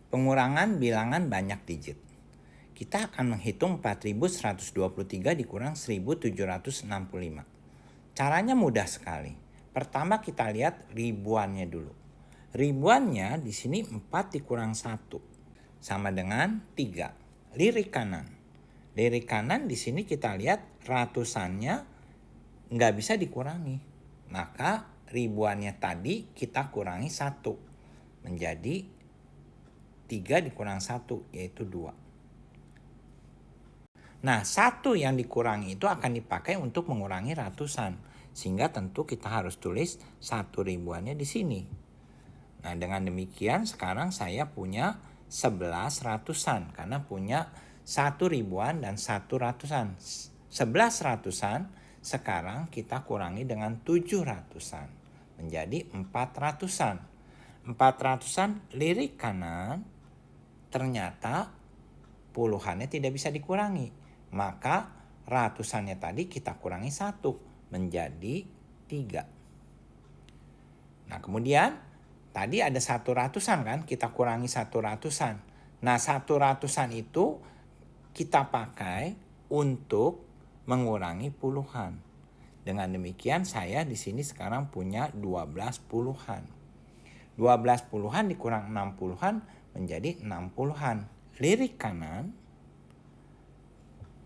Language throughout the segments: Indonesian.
Pengurangan bilangan banyak digit. Kita akan menghitung 4123 dikurang 1765. Caranya mudah sekali. Pertama kita lihat ribuannya dulu. Ribuannya di sini 4 dikurang 1 sama dengan 3. Lirik kanan. Lirik kanan di sini kita lihat ratusannya nggak bisa dikurangi. Maka ribuannya tadi kita kurangi 1 menjadi 3 dikurang 1 yaitu 2. Nah, 1 yang dikurangi itu akan dipakai untuk mengurangi ratusan. Sehingga tentu kita harus tulis 1 ribuannya di sini. Nah, dengan demikian sekarang saya punya 11 ratusan. Karena punya 1 ribuan dan 1 ratusan. 11 ratusan sekarang kita kurangi dengan 7 ratusan. Menjadi 4 ratusan. 4 ratusan lirik kanan. Ternyata puluhannya tidak bisa dikurangi. Maka ratusannya tadi kita kurangi 1 menjadi 3. Nah kemudian tadi ada 1 ratusan kan, kita kurangi 1 ratusan. Nah 1 ratusan itu kita pakai untuk mengurangi puluhan. Dengan demikian saya di sini sekarang punya 12 puluhan. 12 puluhan dikurang 6 puluhan menjadi 6 puluhan. Lirik kanan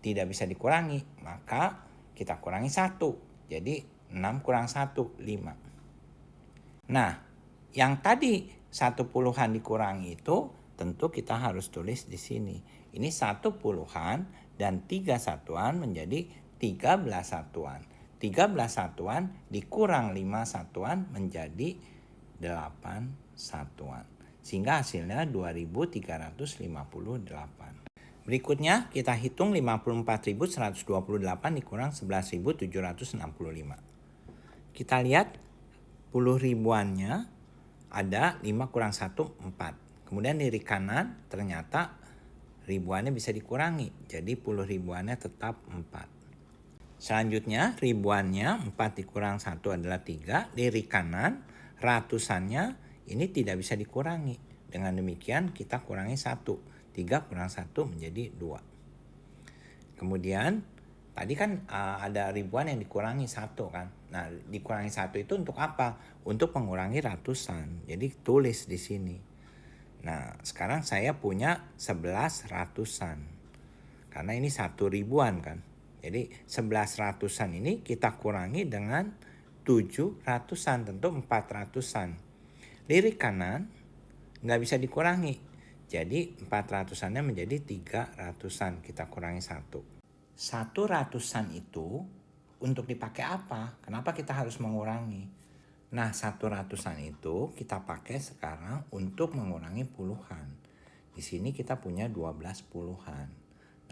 tidak bisa dikurangi, maka kita kurangi 1. Jadi 6 kurang 1, 5. Nah, yang tadi 1 puluhan dikurangi itu tentu kita harus tulis di sini. Ini 1 puluhan dan 3 satuan menjadi 13 satuan. 13 satuan dikurang 5 satuan menjadi 8 satuan. Sehingga hasilnya 2358. Berikutnya kita hitung 54.128 dikurang 11.765. Kita lihat puluh ribuannya ada 5 kurang 1, 4. Kemudian di kanan ternyata ribuannya bisa dikurangi. Jadi puluh ribuannya tetap 4. Selanjutnya ribuannya 4 dikurang 1 adalah 3. Di kanan ratusannya ini tidak bisa dikurangi. Dengan demikian kita kurangi 1. 3 kurang 1 menjadi 2. Kemudian tadi kan ada ribuan yang dikurangi 1 kan. Nah dikurangi 1 itu untuk apa? Untuk mengurangi ratusan. Jadi tulis di sini. Nah sekarang saya punya 11 ratusan. Karena ini 1 ribuan kan. Jadi 11 ratusan ini kita kurangi dengan 7 ratusan. Tentu 4 ratusan. Lirik kanan nggak bisa dikurangi. Jadi 4 ratusannya menjadi 3 ratusan. Kita kurangi 1. 1 ratusan itu untuk dipakai apa? Kenapa kita harus mengurangi? Nah 1 ratusan itu kita pakai sekarang untuk mengurangi puluhan. Di sini kita punya 12 puluhan.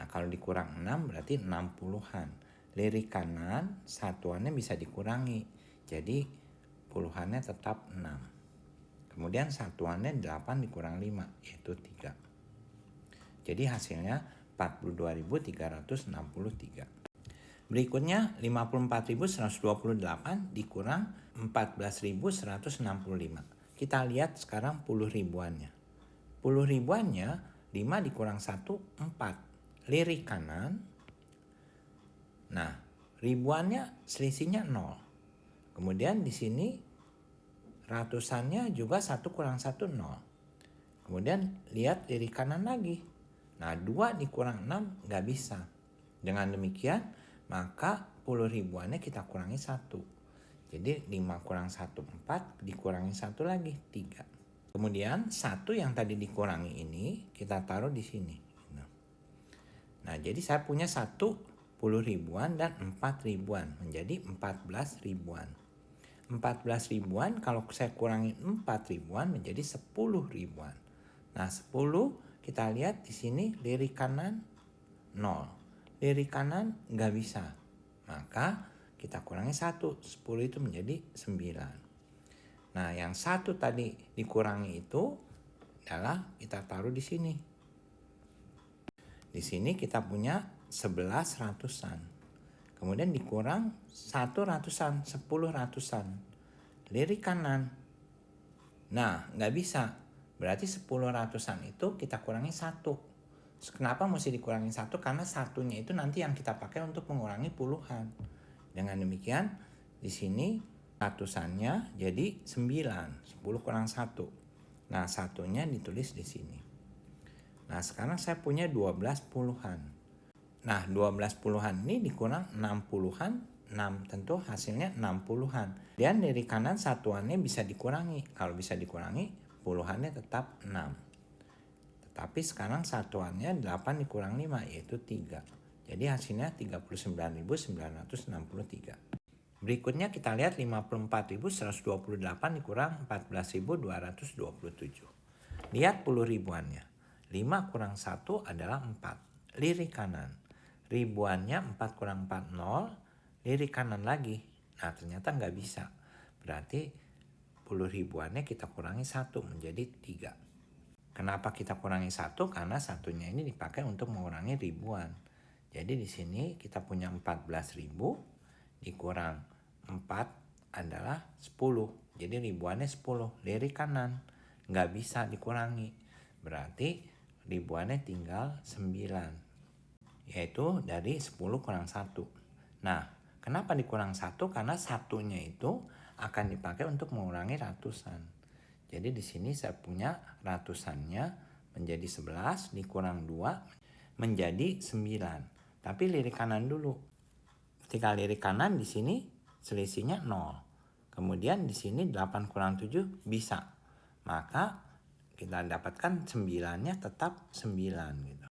Nah kalau dikurang 6 berarti 6 puluhan. Lirik kanan satuannya bisa dikurangi. Jadi puluhannya tetap 6. Kemudian satuannya 8 dikurang 5 yaitu 3. Jadi hasilnya 42.363. Berikutnya 54.128 dikurang 14.165. Kita lihat sekarang puluh ribuannya. Puluh ribuannya 5 dikurang 1, 4. Lirik kanan. Nah ribuannya selisihnya 0. Kemudian di sini ratusannya juga 1 kurang 1, 0. Kemudian lihat lirik kanan lagi. Nah 2 dikurang 6 nggak bisa. Dengan demikian maka puluh ribuannya kita kurangi 1. Jadi 5 kurang 1, 4. Dikurangi 1 lagi, 3. Kemudian 1 yang tadi dikurangi ini kita taruh di sini. Nah jadi saya punya 1 10 ribuan dan 4 ribuan. Menjadi 14 ribuan. 14 ribuan kalau saya kurangi 4 ribuan menjadi 10 ribuan. Nah 10 kita lihat di sini lirik kanan 0. Lirik kanan nggak bisa. Maka kita kurangi 1. 10 itu menjadi 9. Nah yang 1 tadi dikurangi itu adalah kita taruh di sini. Di sini kita punya 11 ratusan. Kemudian dikurang 1 ratusan, 10 ratusan. Lirik kanan. Nah, nggak bisa. Berarti 10 ratusan itu kita kurangi 1. Kenapa mesti dikurangi 1? Karena satunya itu nanti yang kita pakai untuk mengurangi puluhan. Dengan demikian, di sini ratusannya jadi 9. 10 kurang 1. Nah, satunya ditulis di sini. Nah, sekarang saya punya 12 puluhan. Nah, 12 puluhan ini dikurang 6 puluhan. 6 tentu hasilnya 6 puluhan. Dan dari kanan satuannya bisa dikurangi. Kalau bisa dikurangi, puluhannya tetap 6. Tapi sekarang satuannya 8 dikurang 5 yaitu 3. Jadi hasilnya 39.963. Berikutnya kita lihat 54.128 dikurang 14.227. Lihat puluh ribuannya. 5 kurang 1 adalah 4. Lirik kanan. Ribuannya 4 kurang 4, 0. Lirik kanan lagi. Nah, ternyata nggak bisa. Berarti puluh ribuannya kita kurangi 1 menjadi 3. Kenapa kita kurangi 1? Karena satunya ini dipakai untuk mengurangi ribuan. Jadi di sini kita punya 14.000 dikurang 4 adalah 10. Jadi ribuannya 10. Lirik kanan. Nggak bisa dikurangi. Berarti ribuannya tinggal 9. Yaitu dari 10 kurang 1. Nah, kenapa dikurang 1? Karena satunya itu akan dipakai untuk mengurangi ratusan. Jadi di sini saya punya ratusannya menjadi 11 dikurang 2 menjadi 9. Tapi lirik kanan dulu. Ketika lirik kanan di sini selisihnya 0. Kemudian di sini 8 kurang 7 bisa. Maka kita dapatkan 9-nya tetap 9 gitu.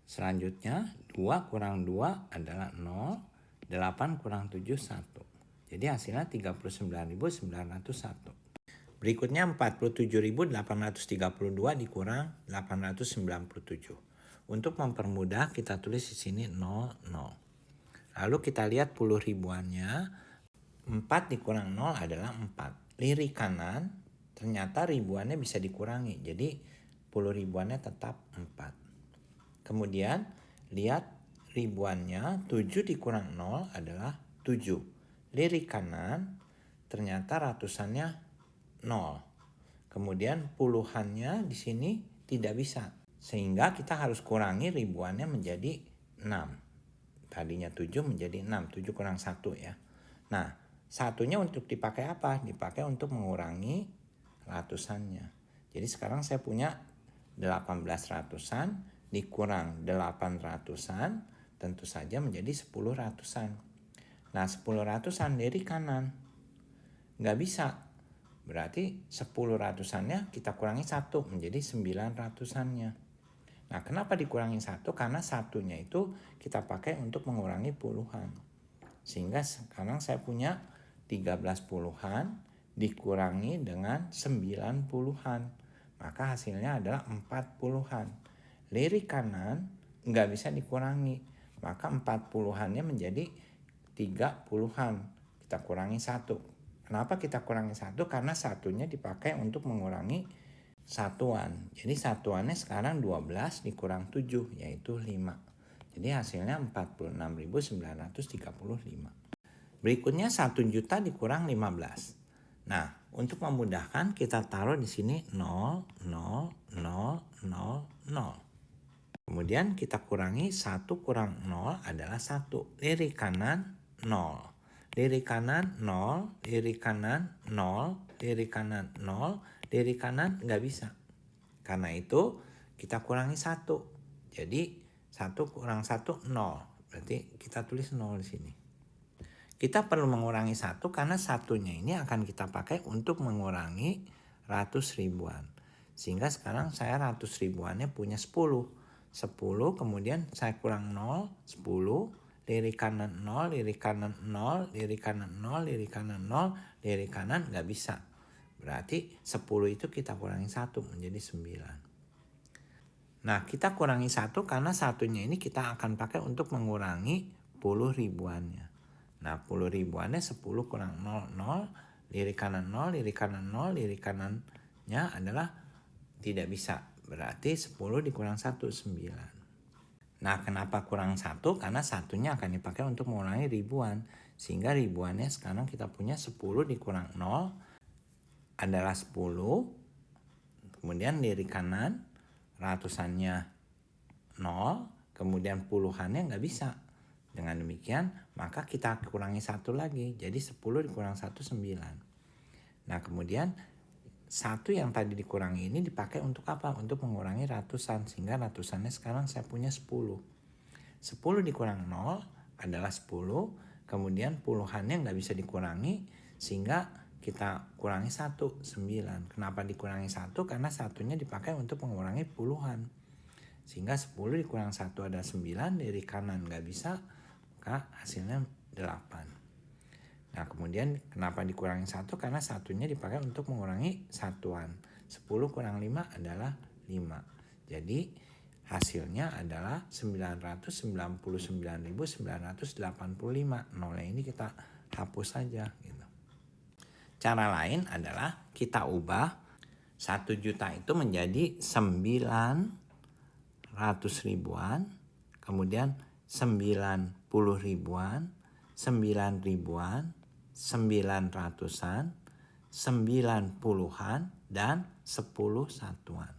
Selanjutnya 2 kurang 2 adalah 0. 8 kurang 7 1. Jadi hasilnya 39.901. Berikutnya 47.832 dikurang 897. Untuk mempermudah kita tulis di sini 00. Lalu kita lihat puluh ribuannya. 4 dikurang 0 adalah 4. Lirik kanan ternyata ribuannya bisa dikurangi. Jadi puluh ribuannya tetap 4. Kemudian lihat ribuannya 7 dikurang 0 adalah 7. Lirik kanan ternyata ratusannya 0. Kemudian puluhannya di sini tidak bisa. Sehingga kita harus kurangi ribuannya menjadi 6. Tadinya 7 menjadi 6. 7 kurang 1 ya. Nah, satunya untuk dipakai apa? Dipakai untuk mengurangi ratusannya. Jadi sekarang saya punya 18 ratusan dikurang 8 ratusan. Tentu saja menjadi 10 ratusan. Nah, 10 ratusan dari kanan. Nggak bisa. Berarti 10 ratusannya kita kurangi 1 menjadi 9 ratusannya. Nah, kenapa dikurangi 1? Karena satunya itu kita pakai untuk mengurangi puluhan. Sehingga sekarang saya punya 13 puluhan dikurangi dengan 9 puluhan. Maka hasilnya adalah 4 puluhan. Lirik kanan nggak bisa dikurangi. Maka 4 puluhannya menjadi 3 puluhan. Kita kurangi 1. Kenapa kita kurangi 1? Karena satunya dipakai untuk mengurangi satuan. Jadi satuannya sekarang 12 dikurang 7 yaitu 5. Jadi hasilnya 46.935. Berikutnya 1 juta dikurang 15. Nah, untuk memudahkan kita taruh di sini 0, 0, 0, 0, 0. Kemudian kita kurangi 1 kurang 0 adalah 1. Lirik kanan 0. Lirik kanan 0, lirik kanan 0, lirik kanan 0, lirik kanan nggak bisa. Karena itu kita kurangi 1. Jadi 1 kurang 1 0. Berarti kita tulis 0 di sini. Kita perlu mengurangi 1 karena satunya ini akan kita pakai untuk mengurangi ratus ribuan. Sehingga sekarang saya ratus ribuannya punya 10. 10 kemudian saya kurang 0, 10, lirik kanan 0, lirik kanan 0, lirik kanan 0, lirik kanan 0, lirik kanan nggak bisa. Berarti 10 itu kita kurangi 1 menjadi 9. Nah, kita kurangi 1 karena satunya ini kita akan pakai untuk mengurangi puluh ribuannya. Nah, puluh ribuannya 10 kurang 0, 0, lirik kanan 0, lirik kanan 0, lirik kanannya adalah tidak bisa. Berarti 10 dikurang 1, 9. Nah, kenapa kurang 1? Karena satunya akan dipakai untuk mengurangi ribuan. Sehingga ribuannya sekarang kita punya 10 dikurang 0 adalah 10, kemudian lirik kanan ratusannya 0, kemudian puluhannya nggak bisa. Dengan demikian maka kita kurangi 1 lagi, jadi 10 dikurang 1 9. Nah kemudian 1 yang tadi dikurangi ini dipakai untuk apa? Untuk mengurangi ratusan, sehingga ratusannya sekarang saya punya 10. 10 dikurang 0 adalah 10, kemudian puluhannya nggak bisa dikurangi, sehingga kita kurangi 1, 9. Kenapa dikurangi 1? Karena satunya dipakai untuk mengurangi puluhan. Sehingga 10 dikurang 1 ada 9, dari kanan nggak bisa, maka hasilnya 8. Nah kemudian kenapa dikurangi 1? Karena satunya dipakai untuk mengurangi satuan. 10 kurang 5 adalah 5. Jadi hasilnya adalah 999.985. Nolnya ini kita hapus saja gitu. Cara lain adalah kita ubah 1 juta itu menjadi 900 ribuan, kemudian 90 ribuan, 9 ribuan, 900-an, 9 puluhan, dan 10 satuan.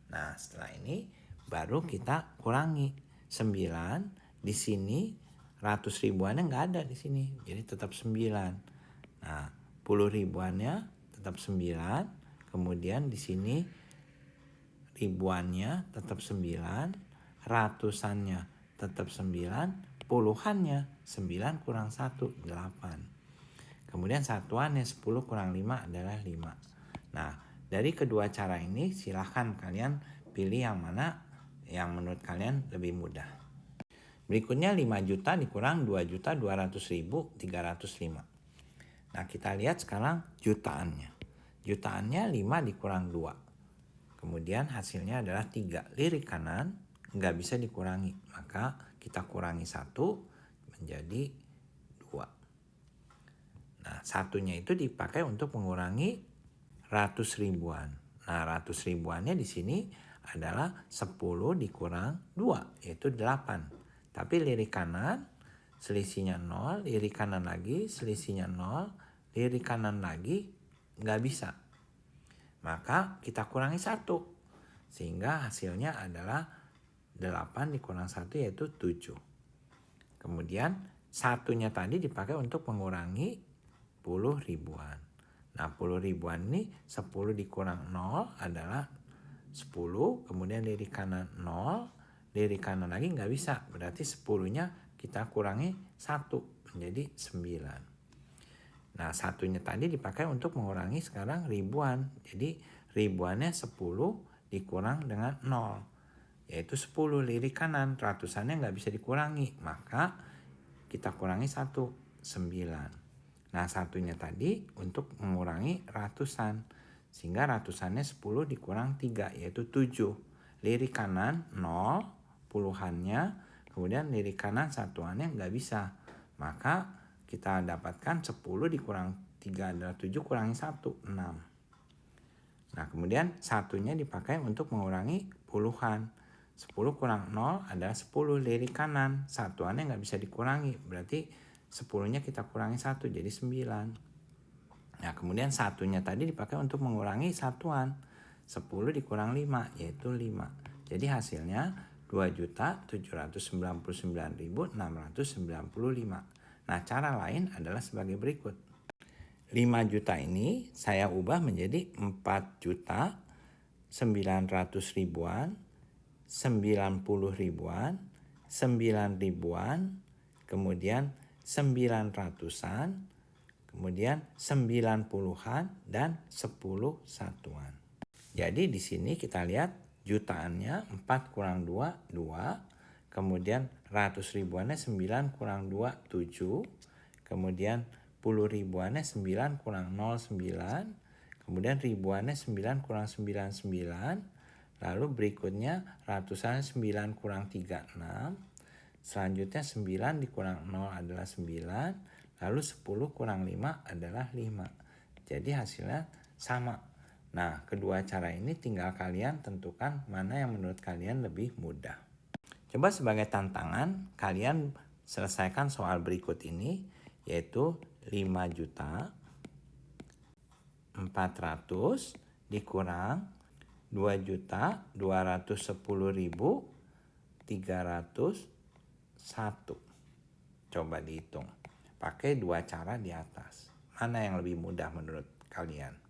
Nah setelah ini baru kita kurangi 9 di sini, ratus ribuannya nggak ada di sini, jadi tetap 9. Nah 10 ribuannya tetap 9, kemudian di sini ribuannya tetap 9, ratusannya tetap 9, puluhannya 9 kurang 1 8. Kemudian satuannya 10 kurang 5 adalah 5. Nah dari kedua cara ini silahkan kalian pilih yang mana yang menurut kalian lebih mudah. Berikutnya 5 juta dikurang 2.200.305. Nah kita lihat sekarang jutaannya. Jutaannya 5 dikurang 2. Kemudian hasilnya adalah 3. Lirik kanan nggak bisa dikurangi, maka kita kurangi 1 menjadi 2. Nah satunya itu dipakai untuk mengurangi ratus ribuan. Nah ratus ribuannya di sini adalah 10 dikurang 2, yaitu 8. Tapi lirik kanan selisihnya 0, lirik kanan lagi selisihnya 0, lirik kanan lagi nggak bisa. Maka kita kurangi 1, sehingga hasilnya adalah 8 dikurang 1 yaitu 7. Kemudian satunya tadi dipakai untuk mengurangi 10 ribuan. Nah 10 ribuan ini 10 dikurang 0 adalah 10, kemudian lirik kanan 0, lirik kanan lagi nggak bisa, berarti 10-nya kita kurangi 1 menjadi 9. Nah satunya tadi dipakai untuk mengurangi sekarang ribuan. Jadi ribuannya 10 dikurang dengan 0. Yaitu 10 lirik kanan. Ratusannya nggak bisa dikurangi. Maka kita kurangi 1. 9. Nah satunya tadi untuk mengurangi ratusan. Sehingga ratusannya 10 dikurang 3 yaitu 7. Lirik kanan 0. Puluhannya. Kemudian lirik kanan satuannya nggak bisa. Maka kita dapatkan 10 dikurang 3 adalah 7, kurangi 1, 6. Nah kemudian satunya dipakai untuk mengurangi puluhan. 10 kurang 0 adalah 10, lirik kanan. Satuannya nggak bisa dikurangi, berarti 10-nya kita kurangi 1 jadi 9. Nah kemudian satunya tadi dipakai untuk mengurangi satuan. 10 dikurang 5 yaitu 5. Jadi hasilnya 2.799.695. Nah cara lain adalah sebagai berikut. 5 juta ini saya ubah menjadi 4 juta 900 ribuan, 90 ribuan, 9 ribuan, kemudian 900-an, kemudian 9 puluhan, dan 10 satuan. Jadi di sini kita lihat jutaannya 4 kurang 2, 2. Kemudian ratus ribuannya 9 kurang 2, 7. Kemudian puluh ribuannya 9 kurang 0, 9. Kemudian ribuannya 9 kurang 9, 9. Lalu berikutnya ratusannya 9 kurang 3, 6. Selanjutnya 9 dikurang 0 adalah 9. Lalu 10 kurang 5 adalah 5. Jadi hasilnya sama. Nah kedua cara ini tinggal kalian tentukan mana yang menurut kalian lebih mudah. Coba sebagai tantangan, kalian selesaikan soal berikut ini, yaitu 5 juta 400 dikurang 2.210.301. Coba dihitung. Pakai dua cara di atas. Mana yang lebih mudah menurut kalian?